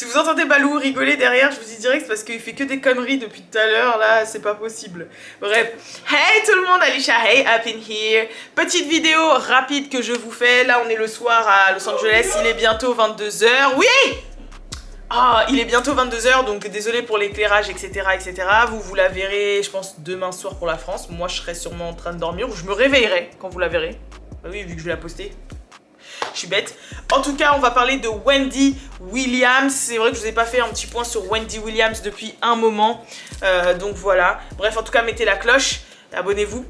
Si vous entendez Balou rigoler derrière, je vous dis direct, c'est parce qu'il fait que des conneries depuis tout à l'heure, là, c'est pas possible. Bref. Hey tout le monde, Alicia, hey, up in here. Petite vidéo rapide que je vous fais. Là, on est le soir à Los Angeles, il est bientôt 22h. Oui! Ah, il est bientôt 22h, donc désolé pour l'éclairage, etc., etc. Vous la verrez, je pense, demain soir pour la France. Moi, je serai sûrement en train de dormir, ou je me réveillerai quand vous la verrez. Bah oui, vu que je vais la poster. Je suis bête. En tout cas, on va parler de Wendy Williams. C'est vrai que je vous ai pas fait un petit point sur Wendy Williams depuis un moment. Donc voilà. Bref, en tout cas, mettez la cloche. Abonnez-vous.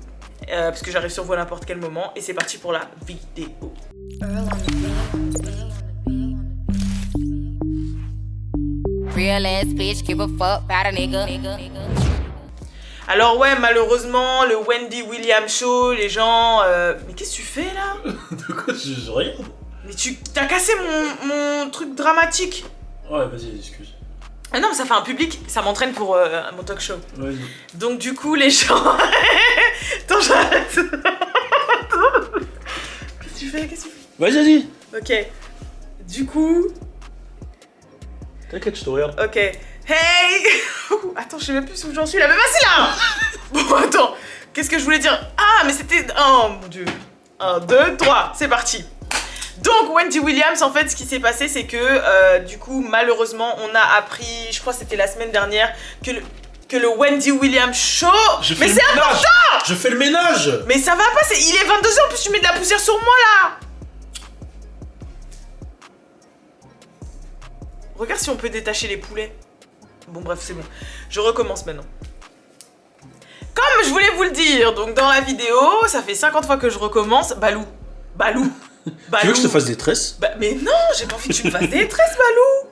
Parce que j'arrive sur vous à n'importe quel moment. Et c'est parti pour la vidéo. Real ass bitch, give a fuck about a nigga. Alors ouais, malheureusement, le Wendy Williams show, les gens... Mais qu'est-ce que tu fais là? De quoi je regarde? Mais t'as cassé mon truc dramatique. Ouais, vas-y, excuse. Ah non, mais ça fait un public, ça m'entraîne pour mon talk show. Vas-y. Donc du coup, les gens... Attends, j'arrête. Qu'est-ce que tu fais? Vas-y. Ok. Du coup... T'inquiète, je te regarde. Ok. Hey. Attends, je sais même plus où j'en suis là. Mais vas-y là. Bon, attends. Qu'est-ce que je voulais dire? Ah, mais c'était... Oh mon dieu. 1, 2, 3. C'est parti. Donc, Wendy Williams, en fait, ce qui s'est passé, c'est que, du coup, malheureusement, on a appris, je crois que c'était la semaine dernière, que le Wendy Williams show... Mais c'est important. Je fais le ménage. Mais ça va pas, il est 22h, en plus tu mets de la poussière sur moi, là. Regarde si on peut détacher les poulets. Bon bref, c'est bon. Je recommence maintenant. Comme je voulais vous le dire, donc dans la vidéo, ça fait 50 fois que je recommence. Balou. Tu veux que je te fasse des tresses? Bah, mais non, j'ai pas envie que tu me fasses des tresses, Balou.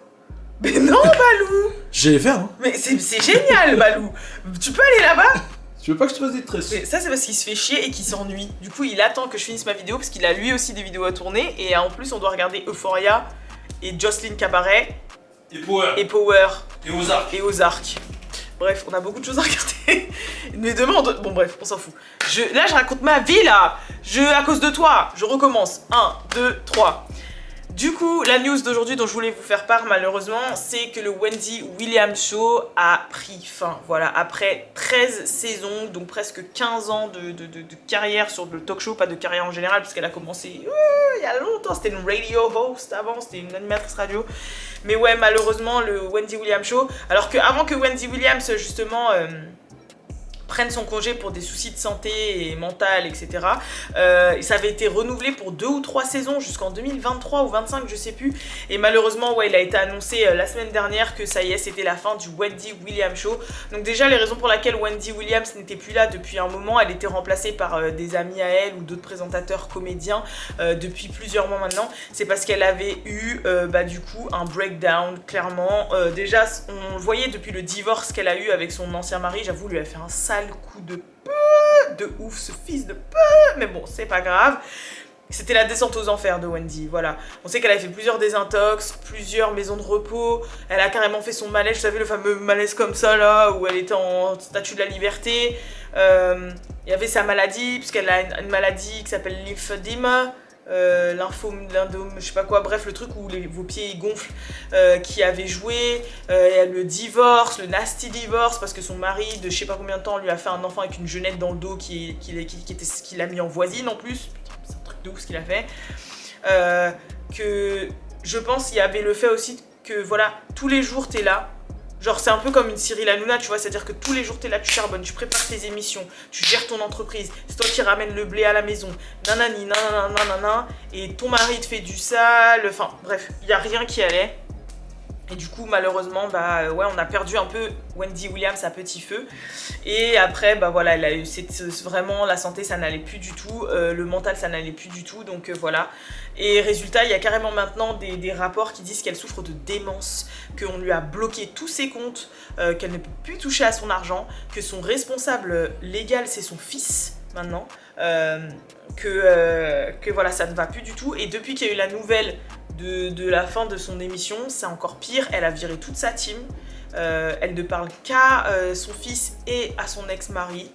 Mais non, Balou. Je vais les faire, hein. Mais c'est génial, Balou. Tu peux aller là-bas? Tu veux pas que je te fasse des tresses? Mais ça, c'est parce qu'il se fait chier et qu'il s'ennuie. Du coup, il attend que je finisse ma vidéo parce qu'il a lui aussi des vidéos à tourner. Et en plus, on doit regarder Euphoria et Jocelyn Cabaret. Et Power. Et Ozark. Et Ozark. Bref, on a beaucoup de choses à regarder. Mais demain, bon bref, on s'en fout. Là, je raconte ma vie, là. À cause de toi, je recommence. 1, 2, 3. Du coup, la news d'aujourd'hui dont je voulais vous faire part, malheureusement, c'est que le Wendy Williams Show a pris fin. Voilà, après 13 saisons, donc presque 15 ans de carrière sur le talk show, pas de carrière en général, parce qu'elle a commencé il y a longtemps. C'était une radio host avant, c'était une animatrice radio. Mais ouais, malheureusement, le Wendy Williams Show, alors qu'avant que Wendy Williams, justement... prenne son congé pour des soucis de santé et mental, etc. Ça avait été renouvelé pour 2 ou 3 saisons jusqu'en 2023 ou 25, je sais plus. Et malheureusement, ouais, il a été annoncé la semaine dernière que ça y est, c'était la fin du Wendy Williams Show. Donc déjà, les raisons pour lesquelles Wendy Williams n'était plus là depuis un moment, elle était remplacée par des amis à elle ou d'autres présentateurs comédiens depuis plusieurs mois maintenant. C'est parce qu'elle avait eu, du coup, un breakdown, clairement. Déjà, on le voyait depuis le divorce qu'elle a eu avec son ancien mari, j'avoue, lui a fait un sale coup de ouf, ce fils de mais bon, c'est pas grave. C'était la descente aux enfers de Wendy, voilà. On sait qu'elle a fait plusieurs désintox, plusieurs maisons de repos, elle a carrément fait son malaise, vous savez, le fameux malaise comme ça, là, où elle était en statue de la liberté. Il y avait sa maladie, puisqu'elle a une maladie qui s'appelle lymphedema. Lindome, je sais pas quoi, bref, le truc où vos pieds ils gonflent, qui avait joué, le divorce, le nasty divorce, parce que son mari de je sais pas combien de temps lui a fait un enfant avec une genette dans le dos qu'il a mis en voisine en plus. Putain, c'est un truc de ouf ce qu'il a fait. Que je pense il y avait le fait aussi que voilà, tous les jours t'es là. Genre c'est un peu comme une Cyril Hanouna, tu vois, c'est-à-dire que tous les jours t'es là, tu charbonnes, tu prépares tes émissions, tu gères ton entreprise, c'est toi qui ramènes le blé à la maison, nanani, nanana, et ton mari te fait du sale, enfin bref, il n'y a rien qui allait. Et du coup, malheureusement, ouais, on a perdu un peu Wendy Williams à petit feu. Et après, voilà, elle a eu vraiment la santé, ça n'allait plus du tout. Le mental, ça n'allait plus du tout. Donc voilà. Et résultat, il y a carrément maintenant des rapports qui disent qu'elle souffre de démence, qu'on lui a bloqué tous ses comptes, qu'elle ne peut plus toucher à son argent, que son responsable légal, c'est son fils maintenant. Que voilà, ça ne va plus du tout. Et depuis qu'il y a eu la nouvelle de la fin de son émission, c'est encore pire, elle a viré toute sa team, elle ne parle qu'à son fils et à son ex-mari.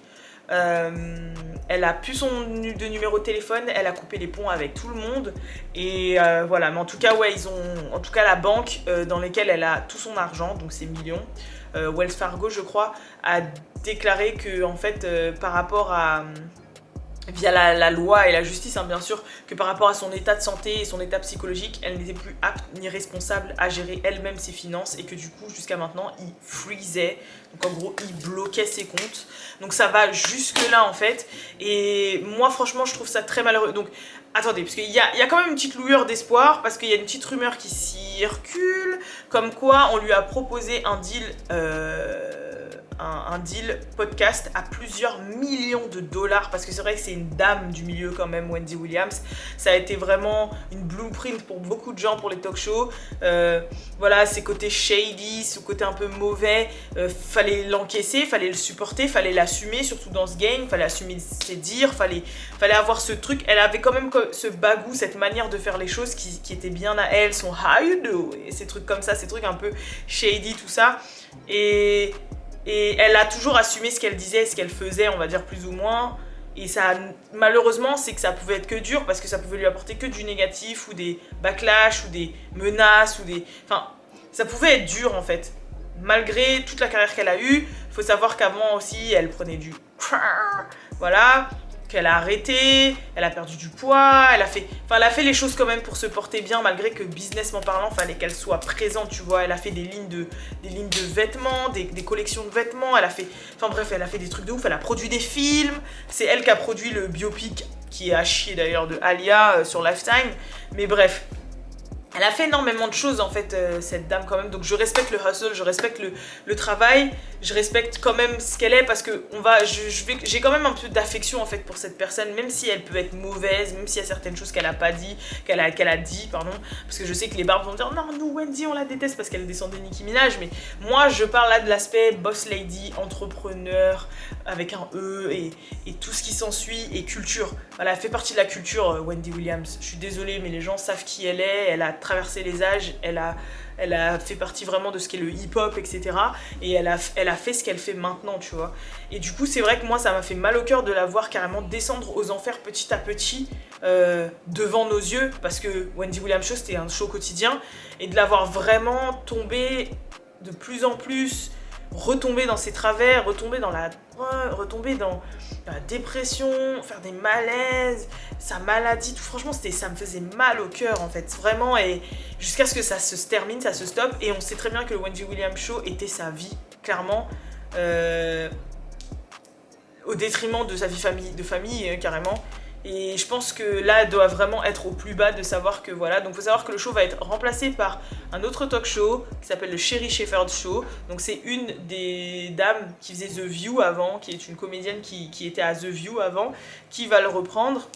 Elle a plus de numéro de téléphone, elle a coupé les ponts avec tout le monde. Et voilà, mais en tout cas, ouais, en tout cas la banque dans laquelle elle a tout son argent, donc ses millions, Wells Fargo je crois, a déclaré que en fait par rapport à... via la loi et la justice, hein, bien sûr, que par rapport à son état de santé et son état psychologique, elle n'était plus apte ni responsable à gérer elle-même ses finances et que du coup, jusqu'à maintenant, il freezait. Donc en gros, il bloquait ses comptes. Donc ça va jusque-là, en fait. Et moi, franchement, je trouve ça très malheureux. Donc, attendez, parce qu'il y a quand même une petite lueur d'espoir, parce qu'il y a une petite rumeur qui circule, comme quoi on lui a proposé un deal... un deal podcast à plusieurs millions de dollars, parce que c'est vrai que c'est une dame du milieu quand même, Wendy Williams. Ça a été vraiment une blueprint pour beaucoup de gens pour les talk shows. Voilà, ses côtés shady, ce côté un peu mauvais, fallait l'encaisser, fallait le supporter, fallait l'assumer, surtout dans ce game, fallait assumer ses dires, fallait avoir ce truc. Elle avait quand même ce bagou, cette manière de faire les choses qui était bien à elle, son how you do, et ces trucs comme ça, ces trucs un peu shady, tout ça. Et elle a toujours assumé ce qu'elle disait, ce qu'elle faisait, on va dire plus ou moins. Et ça, malheureusement, c'est que ça pouvait être que dur, parce que ça pouvait lui apporter que du négatif, ou des backlash, ou des menaces, ou des... Enfin, ça pouvait être dur, en fait. Malgré toute la carrière qu'elle a eue, il faut savoir qu'avant aussi, elle prenait du... Voilà, qu'elle a arrêté, elle a perdu du poids, elle a fait les choses quand même pour se porter bien, malgré que businessment parlant, fallait qu'elle soit présente, tu vois. Elle a fait des lignes de vêtements, des collections de vêtements, elle a fait des trucs de ouf, elle a produit des films, c'est elle qui a produit le biopic qui est à chier d'ailleurs de Alia sur Lifetime, mais bref. Elle a fait énormément de choses en fait, cette dame quand même, donc je respecte le hustle, je respecte le travail, je respecte quand même ce qu'elle est, parce que j'ai quand même un peu d'affection en fait pour cette personne, même si elle peut être mauvaise, même s'il y a certaines choses qu'elle a pas dit, qu'elle a dit, pardon, parce que je sais que les barbes vont dire non, nous Wendy on la déteste parce qu'elle descend de Nicki Minaj, mais moi je parle là de l'aspect boss lady, entrepreneur, avec un E, et tout ce qui s'ensuit, et culture. Voilà, elle fait partie de la culture, Wendy Williams. Je suis désolée, mais les gens savent qui elle est, elle a traversé les âges, elle a fait partie vraiment de ce qu'est le hip-hop, etc. Et elle a fait ce qu'elle fait maintenant, tu vois. Et du coup, c'est vrai que moi, ça m'a fait mal au cœur de la voir carrément descendre aux enfers petit à petit, devant nos yeux, parce que Wendy Williams Show, c'était un show quotidien, et de la voir vraiment tomber de plus en plus, retomber dans ses travers, retomber dans la dépression, faire des malaises, sa maladie, tout. Franchement, ça me faisait mal au cœur en fait, vraiment, et jusqu'à ce que ça se termine, ça se stoppe, et on sait très bien que le Wendy Williams Show était sa vie, clairement, au détriment de sa vie de famille, carrément. Et je pense que là, elle doit vraiment être au plus bas de savoir que voilà. Donc, il faut savoir que le show va être remplacé par un autre talk show qui s'appelle le Sherri Shepherd Show. Donc, c'est une des dames qui faisait The View avant, qui est une comédienne qui était à The View avant, qui va le reprendre.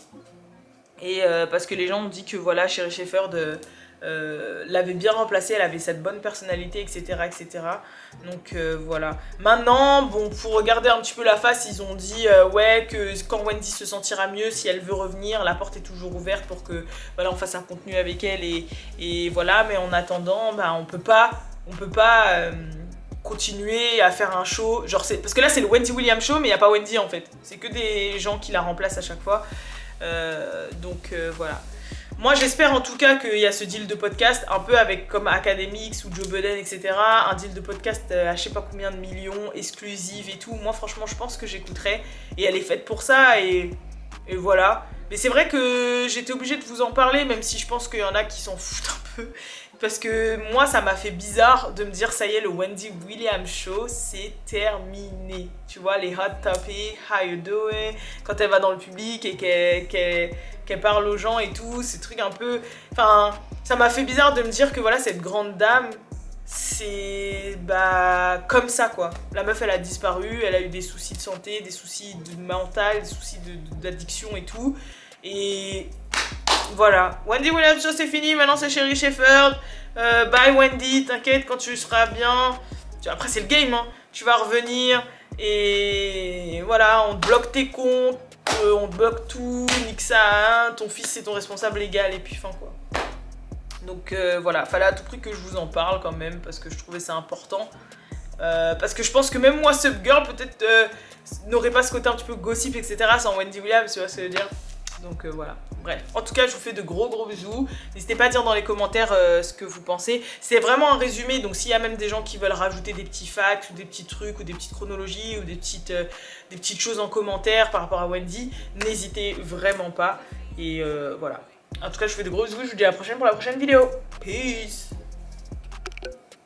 Et parce que les gens ont dit que voilà, Sherri Shepherd l'avait bien remplacée, elle avait cette bonne personnalité, etc. etc. Donc voilà. Maintenant, bon, pour regarder un petit peu la face, ils ont dit ouais, que quand Wendy se sentira mieux, si elle veut revenir, la porte est toujours ouverte pour que voilà, on fasse un contenu avec elle, et voilà. Mais en attendant, bah, on peut pas continuer à faire un show, genre parce que là c'est le Wendy Williams Show, mais il n'y a pas Wendy en fait, c'est que des gens qui la remplacent à chaque fois, donc voilà. Moi j'espère en tout cas qu'il y a ce deal de podcast, un peu avec comme Academics ou Joe Budden, etc. Un deal de podcast à je sais pas combien de millions, exclusive et tout. Moi franchement je pense que j'écouterai, et elle est faite pour ça, et voilà. Mais c'est vrai que j'étais obligée de vous en parler, même si je pense qu'il y en a qui s'en foutent un peu. Parce que moi ça m'a fait bizarre de me dire ça y est, le Wendy Williams Show c'est terminé. Tu vois, les hot topics, how you doing, quand elle va dans le public et qu'elle parle aux gens et tout, ces trucs un peu... Enfin, ça m'a fait bizarre de me dire que voilà, cette grande dame, c'est comme ça quoi. La meuf elle a disparu, elle a eu des soucis de santé, des soucis de mental, des soucis d'addiction et tout. Et... voilà, Wendy Williams Show c'est fini, maintenant c'est Sherri Shepherd. Bye Wendy, t'inquiète, quand tu seras bien, après c'est le game, hein. Tu vas revenir, et voilà, on te bloque tes comptes, on te bloque tout, nique ça, hein. Ton fils c'est ton responsable légal, et puis fin quoi. Donc voilà, fallait à tout prix que je vous en parle quand même, parce que je trouvais ça important Parce que je pense que même moi, Subgirl, peut-être n'aurait pas ce côté un petit peu gossip, etc. sans Wendy Williams, tu vois ce que je veux dire. Donc voilà, bref. En tout cas, je vous fais de gros bisous. N'hésitez pas à dire dans les commentaires ce que vous pensez. C'est vraiment un résumé, donc s'il y a même des gens qui veulent rajouter des petits facts, ou des petits trucs, ou des petites chronologies, ou des petites choses en commentaire par rapport à Wendy, n'hésitez vraiment pas. Et voilà. En tout cas, je vous fais de gros bisous. Je vous dis à la prochaine pour la prochaine vidéo. Peace!